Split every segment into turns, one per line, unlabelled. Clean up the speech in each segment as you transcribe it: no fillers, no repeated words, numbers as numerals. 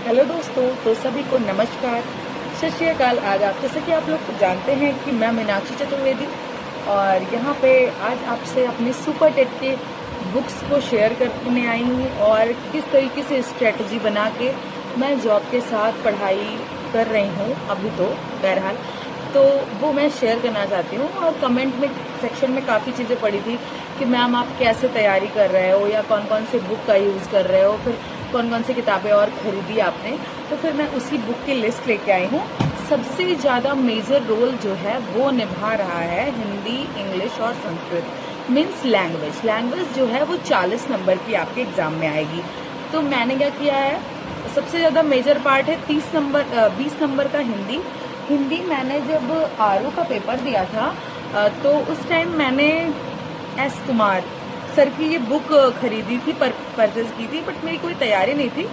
Hello दोस्तों, तो सभी को नमस्कार, सत श्री अकाल। आज आप जैसे कि आप लोग जानते हैं कि मैं मीनाक्षी चतुर्वेदी और यहाँ पे आज आपसे अपने सुपर टेट के बुक्स को शेयर करने आई हूँ और किस तरीके से स्ट्रेटजी बना के मैं जॉब के साथ पढ़ाई कर रही हूँ अभी तो बहरहाल, तो वो मैं शेयर करना चाहती हूँ। और कमेंट में सेक्शन में काफ़ी चीज़ें पड़ी थी कि मैम आप कैसे तैयारी कर रहे हो या कौन कौन से बुक का यूज़ कर रहे हो, फिर कौन कौन सी किताबें और खरीदी आपने। तो फिर मैं उसी बुक की लिस्ट लेके आई हूँ। सबसे ज़्यादा मेजर रोल जो है वो निभा रहा है हिंदी, इंग्लिश और संस्कृत, मीन्स लैंग्वेज जो है वो 40 नंबर की आपके एग्जाम में आएगी। तो मैंने क्या किया है, सबसे ज़्यादा मेजर पार्ट है 20 नंबर का हिंदी मैंने जब आरओ का पेपर दिया था तो उस टाइम मैंने एस कुमार सर की ये बुक खरीदी थी, परचेज की थी, बट मेरी कोई तैयारी नहीं थी।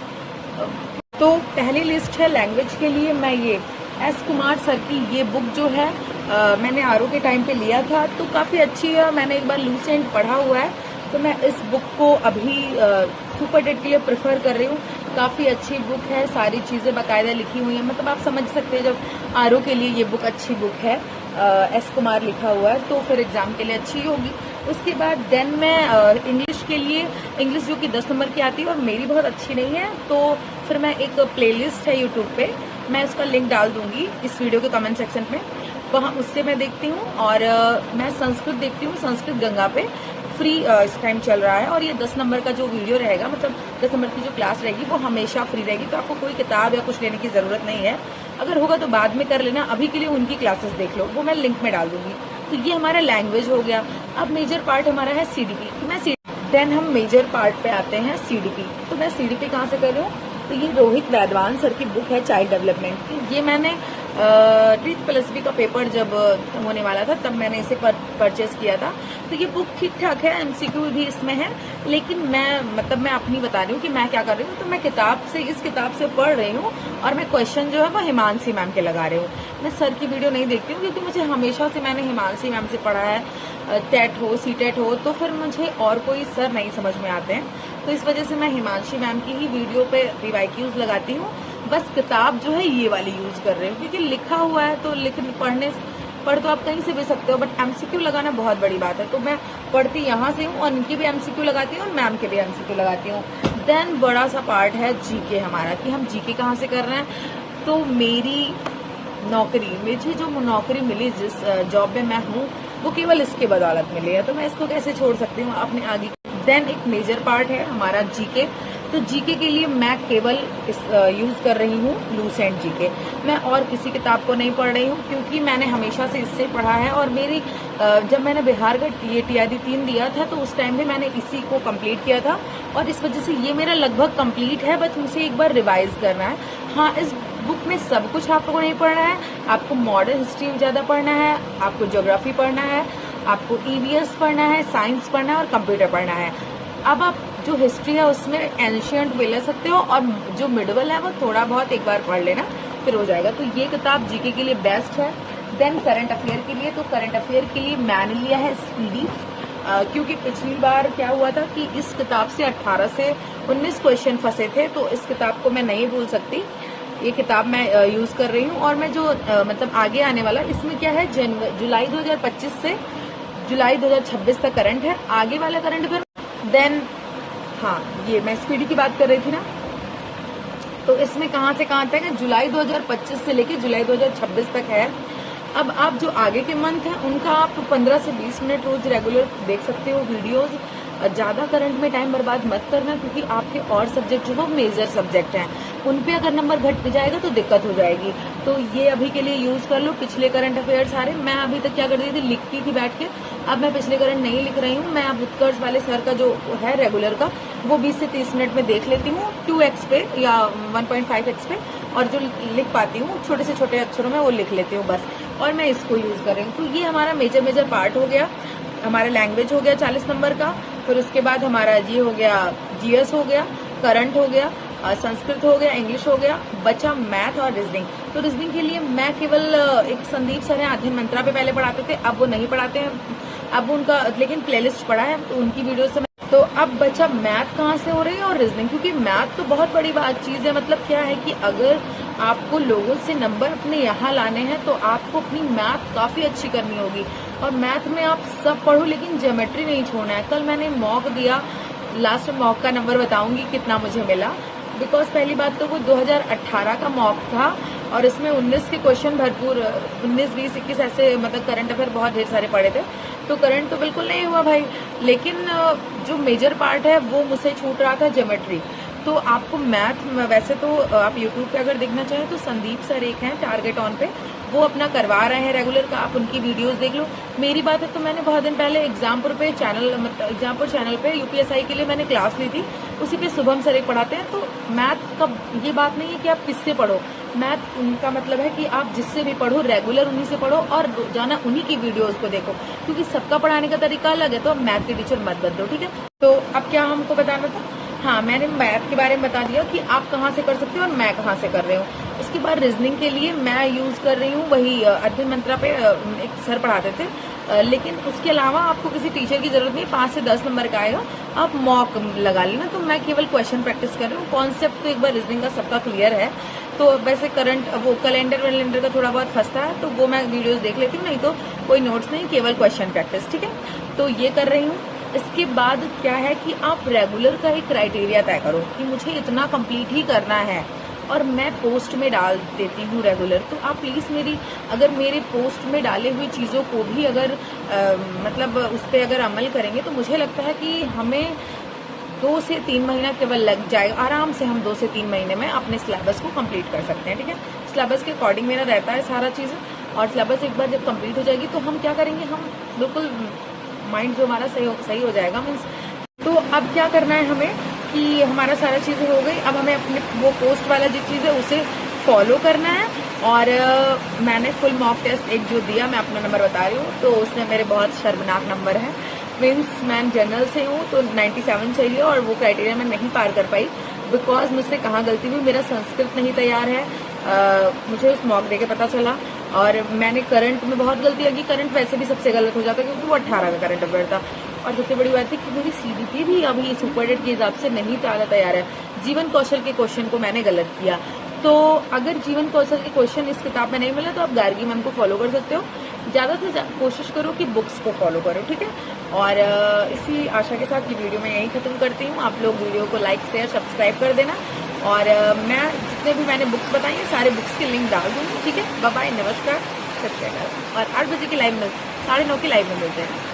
तो पहली लिस्ट है लैंग्वेज के लिए, मैं ये एस कुमार सर की ये बुक जो है मैंने आरओ के टाइम पे लिया था, तो काफ़ी अच्छी है। मैंने एक बार लूसेंट पढ़ा हुआ है, तो मैं इस बुक को अभी सुपर टेट के लिए प्रेफर कर रही हूँ। काफ़ी अच्छी बुक है, सारी चीज़ें बाकायदा लिखी हुई हैं, मतलब आप समझ सकते हैं जब आरओ के लिए ये बुक अच्छी बुक है, एस कुमार लिखा हुआ है, तो फिर एग्जाम के लिए अच्छी होगी। उसके बाद देन मैं इंग्लिश के लिए, इंग्लिश जो कि 10 नंबर की आती है और मेरी बहुत अच्छी नहीं है, तो फिर मैं एक प्लेलिस्ट है यूट्यूब पे, मैं उसका लिंक डाल दूंगी इस वीडियो के कमेंट सेक्शन में, वहाँ उससे मैं देखती हूँ। और मैं संस्कृत देखती हूँ, संस्कृत गंगा पे फ्री इस टाइम चल रहा है, और ये 10 नंबर का जो वीडियो रहेगा, मतलब 10 नंबर की जो क्लास रहेगी वो हमेशा फ्री रहेगी, तो आपको कोई किताब या कुछ लेने की ज़रूरत नहीं है। अगर होगा तो बाद में कर लेना, अभी के लिए उनकी क्लासेस देख लो, वो मैं लिंक में डाल दूंगी। तो ये हमारा लैंग्वेज हो गया। अब मेजर पार्ट हमारा है सीडीपी। देन हम मेजर पार्ट पे आते हैं सीडीपी। तो मैं सीडीपी कहाँ से कर रही हूँ, तो ये रोहित वैद्वान सर की बुक है चाइल्ड डेवलपमेंट की। ये मैंने 10th+2 का पेपर जब होने वाला था तब मैंने इसे परचेस किया था। तो ये बुक ठीक ठाक है, एमसीक्यू भी इसमें है, लेकिन मैं अपनी बता रही हूँ कि मैं क्या कर रही हूँ। तो मैं इस किताब से पढ़ रही हूँ और मैं क्वेश्चन जो है वो हिमांशी मैम के लगा रही हूँ। मैं सर की वीडियो नहीं देखती हूँ, क्योंकि मुझे हमेशा से मैंने हिमांशी मैम से पढ़ा है, टेट हो सीटेट हो, तो फिर मुझे और कोई सर नहीं समझ में आते हैं। तो इस वजह से मैं हिमांशी मैम की ही वीडियो पे रिवाइक्यूज लगाती हूँ। बस किताब जो है ये वाली यूज कर रही हूँ, क्योंकि लिखा हुआ है तो पढ़ तो आप कहीं से भी सकते हो, बट एमसीक्यू लगाना बहुत बड़ी बात है। तो मैं पढ़ती यहाँ से हूँ और इनकी भी एमसीक्यू लगाती हूँ और मैम के भी एमसीक्यू लगाती हूँ। देन बड़ा सा पार्ट है जीके हमारा, कि हम जीके कहाँ से कर रहे हैं। तो मुझे जो नौकरी मिली, जिस जॉब में मैं हूँ, वो केवल इसके बदौलत मिली है, तो मैं इसको कैसे छोड़ सकती हूँ अपने आगे। देन एक मेजर पार्ट है हमारा जीके। तो जीके के लिए मैं केवल यूज कर रही हूँ लूसेंट जीके। मैं और किसी किताब को नहीं पढ़ रही हूँ, क्योंकि मैंने हमेशा से इससे पढ़ा है। और मेरी जब मैंने बिहार का टीआरडी 3 दिया था तो उस टाइम भी मैंने इसी को कंप्लीट किया था, और इस वजह से ये मेरा लगभग कंप्लीट है, बस मुझे एक बार रिवाइज करना है। हाँ, इस बुक में सब कुछ आपको नहीं पढ़ना है, आपको मॉडर्न हिस्ट्री ज़्यादा पढ़ना है, आपको ज्योग्राफी पढ़ना है, आपको ईवीएस पढ़ना है, साइंस पढ़ना है और कंप्यूटर पढ़ना है। अब आप जो हिस्ट्री है उसमें एंशियंट भी ले सकते हो, और जो मिडवल है वो थोड़ा बहुत एक बार पढ़ लेना, फिर हो जाएगा। तो ये किताब जीके के लिए बेस्ट है। देन करंट अफेयर के लिए, तो करंट अफेयर के लिए मैंने लिया है स्पीडी, क्योंकि पिछली बार क्या हुआ था कि इस किताब से 18 से 19 क्वेश्चन फंसे थे, तो इस किताब को मैं नहीं भूल सकती। ये किताब मैं यूज कर रही हूँ। और मैं जो मतलब आगे आने वाला, इसमें क्या है, जुलाई 2025 से जुलाई 2026 तक करंट है, आगे वाला करंट अफेयर। देन हाँ, ये मैं स्पीडी की बात कर रही थी ना, तो इसमें कहाँ से कहाँ तक है, जुलाई 2025 से लेके जुलाई 2026 तक है। अब आप जो आगे के मंथ हैं उनका आप 15 से 20 मिनट रोज रेगुलर देख सकते हो वीडियोस। ज़्यादा करंट में टाइम बर्बाद मत करना, क्योंकि आपके और सब्जेक्ट जो वो मेजर सब्जेक्ट हैं, उन पे अगर नंबर घट जाएगा तो दिक्कत हो जाएगी। तो ये अभी के लिए यूज कर लो पिछले करंट अफेयर सारे। मैं अभी तक क्या करती थी, लिखती थी बैठ के, अब मैं पिछले करंट नहीं लिख रही हूँ। मैं अब उत्कर्ष वाले सर का जो है रेगुलर का, वो 20 से 30 मिनट में देख लेती हूँ 2x पे या 1.5x पे, और जो लिख पाती हूँ छोटे से छोटे अक्षरों में वो लिख लेती हूँ बस, और मैं इसको यूज कर रही हूँ। तो ये हमारा मेजर पार्ट हो गया। हमारा लैंग्वेज हो गया 40 नंबर का, फिर उसके बाद हमारा ये हो गया, जीएस हो गया, करंट हो गया, संस्कृत हो गया, इंग्लिश हो गया, बचा मैथ और रीजनिंग। तो रीजनिंग के लिए मैं केवल एक संदीप सर हैं, अध्ययन मंत्रा पे पहले पढ़ाते थे, अब वो नहीं पढ़ाते हैं, अब उनका लेकिन प्लेलिस्ट पढ़ा है, तो उनकी वीडियो से तो अब बचा मैथ कहाँ से हो रही है और रीजनिंग, क्योंकि मैथ तो बहुत बड़ी बात चीज है। मतलब क्या है कि अगर आपको लोगों से नंबर अपने यहाँ लाने हैं तो आपको अपनी मैथ काफी अच्छी करनी होगी। और मैथ में आप सब पढ़ो लेकिन ज्योमेट्री नहीं छोड़ना है। कल मैंने मॉक दिया, लास्ट मॉक का नंबर बताऊंगी कितना मुझे मिला, बिकॉज पहली बात तो वो 2018 का मॉक था और इसमें 19 के क्वेश्चन भरपूर, 19, 20, 21 ऐसे, मतलब करंट अफेयर बहुत ढेर सारे पड़े थे। तो करंट तो बिल्कुल नहीं हुआ भाई, लेकिन जो मेजर पार्ट है वो मुझसे छूट रहा था ज्योमेट्री। तो आपको मैथ, वैसे तो आप यूट्यूब पे अगर देखना चाहें तो संदीप सर एक हैं टारगेट ऑन पे, वो अपना करवा रहे हैं रेगुलर का, आप उनकी वीडियोस देख लो। मेरी बात है तो मैंने बहुत दिन पहले एग्जामपुर पे चैनल, मतलब एग्जामपुर चैनल पे यूपीएसआई के लिए मैंने क्लास ली थी, उसी पे शुभम सर एक पढ़ाते हैं। तो मैथ का ये बात नहीं है कि आप किससे पढ़ो, मैथ उनका मतलब है कि आप जिससे भी पढ़ो रेगुलर उन्हीं से पढ़ो और रोजाना उन्हीं की वीडियोस को देखो, क्योंकि सबका पढ़ाने का तरीका अलग है। तो अब मैथ के टीचर मत बदलो, ठीक है। तो अब क्या हमको बताना था, हाँ मैंने मैथ के बारे में बता दिया कि आप कहाँ से कर सकते हो और मैं कहाँ से कर रही हूँ। उसके बाद रीजनिंग के लिए मैं यूज कर रही हूँ वही अध्ययन मंत्रा पे एक सर पढ़ाते थे, लेकिन उसके अलावा आपको किसी टीचर की जरूरत नहीं, 5 से 10 नंबर का आएगा, आप मॉक लगा लेना। तो मैं केवल क्वेश्चन प्रैक्टिस कर रही हूँ, कॉन्सेप्ट तो एक बार रीजनिंग का सबका क्लियर है। तो वैसे करंट वो कैलेंडर का थोड़ा बहुत फंसता है तो वो मैं वीडियोस देख लेती हूँ, नहीं तो कोई नोट्स नहीं, केवल क्वेश्चन प्रैक्टिस, ठीक है। तो ये कर रही हूँ। इसके बाद क्या है कि आप रेगुलर का एक क्राइटेरिया तय करो कि मुझे इतना कंप्लीट ही करना है, और मैं पोस्ट में डाल देती हूँ रेगुलर। तो आप प्लीज़ मेरी, अगर मेरे पोस्ट में डाले हुई चीज़ों को भी अगर मतलब उस पर अगर अमल करेंगे तो मुझे लगता है कि हमें 2 से 3 महीना केवल लग जाएगा, आराम से हम 2 से 3 महीने में अपने सिलेबस को कंप्लीट कर सकते हैं, ठीक है। सिलेबस के अकॉर्डिंग मेरा रहता है सारा चीज़, और सिलेबस एक बार जब कंप्लीट हो जाएगी तो हम क्या करेंगे, हम बिल्कुल माइंड जो हमारा सही हो जाएगा मीन्स। तो अब क्या करना है हमें कि हमारा सारा चीज़ें हो गई, अब हमें अपने वो पोस्ट वाला जो चीज़ है उसे फॉलो करना है। और मैंने फुल मॉक टेस्ट एक जो दिया, मैं अपना नंबर बता रही हूँ, तो उसमें मेरे बहुत शर्मनाक नंबर है। मीन्स मैं जनरल से हूँ तो 97 चाहिए और वो क्राइटेरिया मैं नहीं पार कर पाई, बिकॉज मुझसे कहाँ गलती हुई, मेरा संस्कृत नहीं तैयार है, मुझे उस मॉक दे के पता चला। और मैंने करंट में बहुत गलती लगी, करंट वैसे भी सबसे गलत हो जाता है क्योंकि वो 18 का करंट अफेयर था। और सबसे बड़ी बात है कि मेरी सीडीपी भी अभी सुपर डेट के हिसाब से नहीं तैयार है। जीवन कौशल के क्वेश्चन को मैंने गलत किया। तो अगर जीवन कौशल के क्वेश्चन इस किताब में नहीं मिला तो आप गार्गी मैम को फॉलो कर सकते हो। ज्यादा से कोशिश करो कि बुक्स को फॉलो करो, ठीक है। और इसी आशा के साथ ये वीडियो मैं यहीं खत्म करती हूँ। आप लोग वीडियो को लाइक शेयर सब्सक्राइब कर देना, और मैं जितने भी मैंने बुक्स बताई हैं सारे बुक्स के लिंक डाल दूंगी, ठीक है। बाय बाय, नमस्कार, सत श्री अकाल। और 8 बजे की लाइव में, 9:30 की लाइव में मिलते हैं।